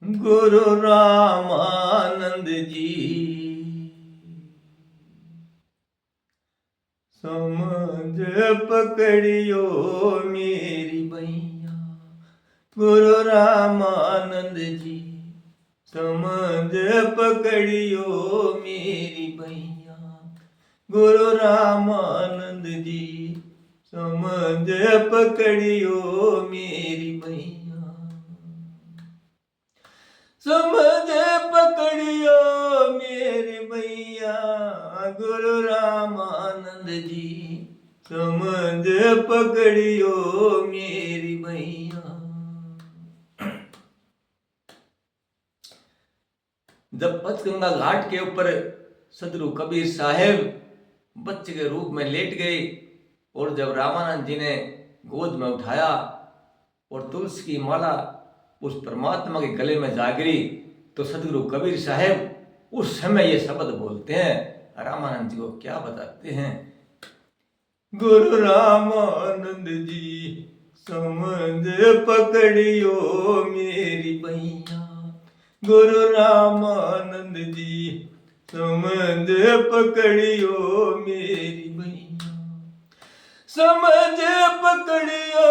गुरु रामानंद जी समझ पकड़ियो मेरी भैया। गुरु रामानंद जी समझ पकड़ियो मेरी भैया। गुरु रामानंद जी समझ पकड़ियो मेरी भैया। समझ पकड़ियो मेरे भैया। गुरु रामानंद जी समझ पकड़ियो मेरी भैया। जब पंचगंगा घाट के ऊपर सदगुरु कबीर साहेब बच्चे के रूप में लेट गए और जब रामानंद जी ने गोद में उठाया और तुलसी की माला उस परमात्मा के गले में जा गिरी तो सदगुरु कबीर साहेब उस समय ये शब्द बोलते हैं। रामानंद जी को क्या बताते हैं? गुरु रामानंद जी समझ पकड़ियो मेरी भैया। गुरु रामानंद जी समझ पकड़ियो मेरी भैया। समझ पकड़ियो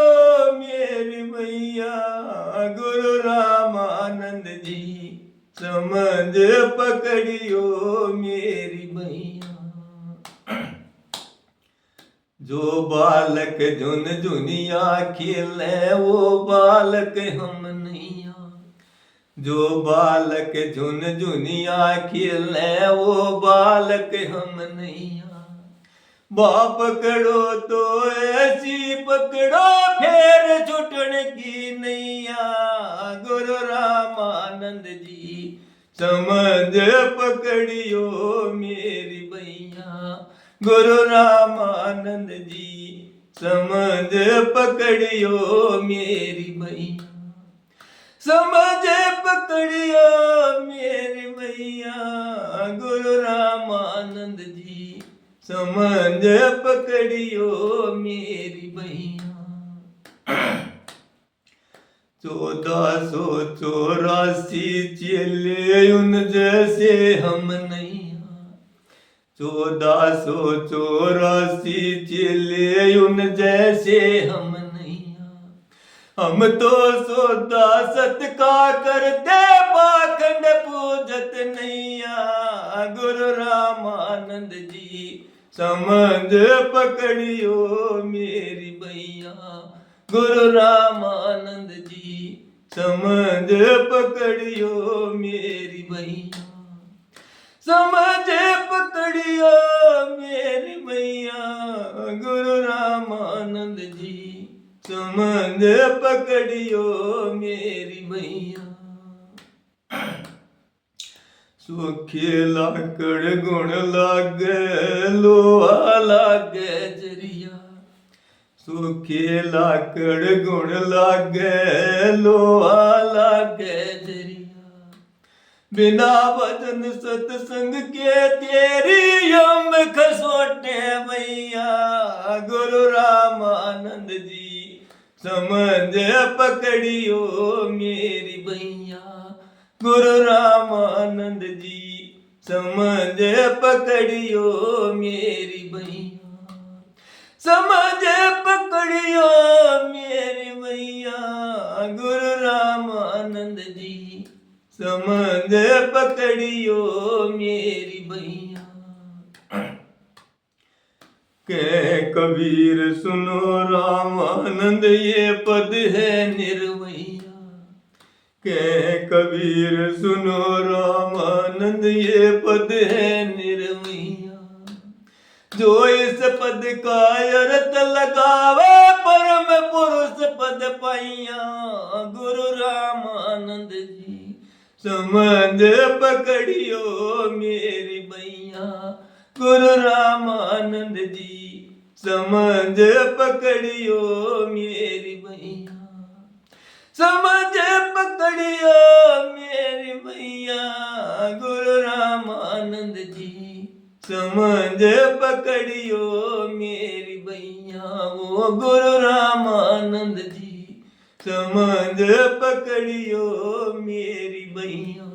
मेरी भैया। गुरु रामानंद जी समझ पकड़ियो मेरी भैया। जो बालक झुन झुनिया खेले वो बालक हम नैया। जो बालक झुन झुनिया खेले वो बालक हम नैया। बाप पकड़ो तो ऐसी पकड़ो फिर छुटने की नैया। गुरु रामानंद जी समझ पकड़ियो मेरी भैया। गुरु रामानंद जी समझ पकड़ियो मेरी भैया। समझ पकड़ियो मेरी भैया। गुरु रामानंद जी समझ पकड़ियो मेरी भैया। 1484 चेले उन जैसे हम नैया। 1484 चेले उन जैसे हम नैया। हम तो सौदा सतका करते पाखंड पूजत नैया। गुरु रामानंद जी समझ पकड़ियो मेरी भैया। गुरु रामानंद जी समझ पकड़ियो मेरी भैया। समझ पकड़ियो मेरी भैया। गुरु रामानंद जी समझ पकड़ियो मेरी भैया। सूखे लाकड़ गुण लागे लोहा लागे जरिया। सूखे लाकड़ गुण लागे लोहा लागे जरिया। बिना भजन सत्संग के तेरी हम खसोटे भैया। गुरु रामानंद जी समझ पकड़ियो मेरी भैया। गुरु रामानंद जी समझ पकड़ियो मेरी भैया। समझ पकड़ियो मेरी भैया। गुरु रामानंद जी समझ पकड़ियो मेरी भैया। कह कबीर सुनो रामानंद ये पद है निर्वैया। कह कबीर सुनो रामानंद ये पद है निर्वैया। जो इस पद का अर्थ लगावे परम पुरुष पद पाइया। गुरु रामानंद जी समझ पकड़ियो मेरी भैया। गुरु रामानंद जी समझ पकड़ियो मेरी भैया। समझ पकड़ियो मेरी भैया। गुरु रामानंद जी समझ पकड़ियो मेरी भैया। वो गुरु रामानंद जी समझ पकड़ियो मेरी भैया।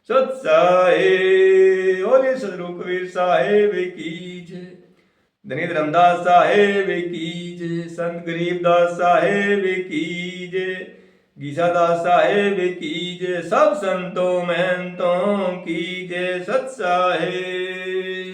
सत साहेब बोले सदगुरु कबीर साहेब की जय। धनी धर्मदास साहेब की जय। संत गरीबदास साहेब की जय। गीसादास साहेब की जय। सब संतों महंतों की जय। सत साहेब।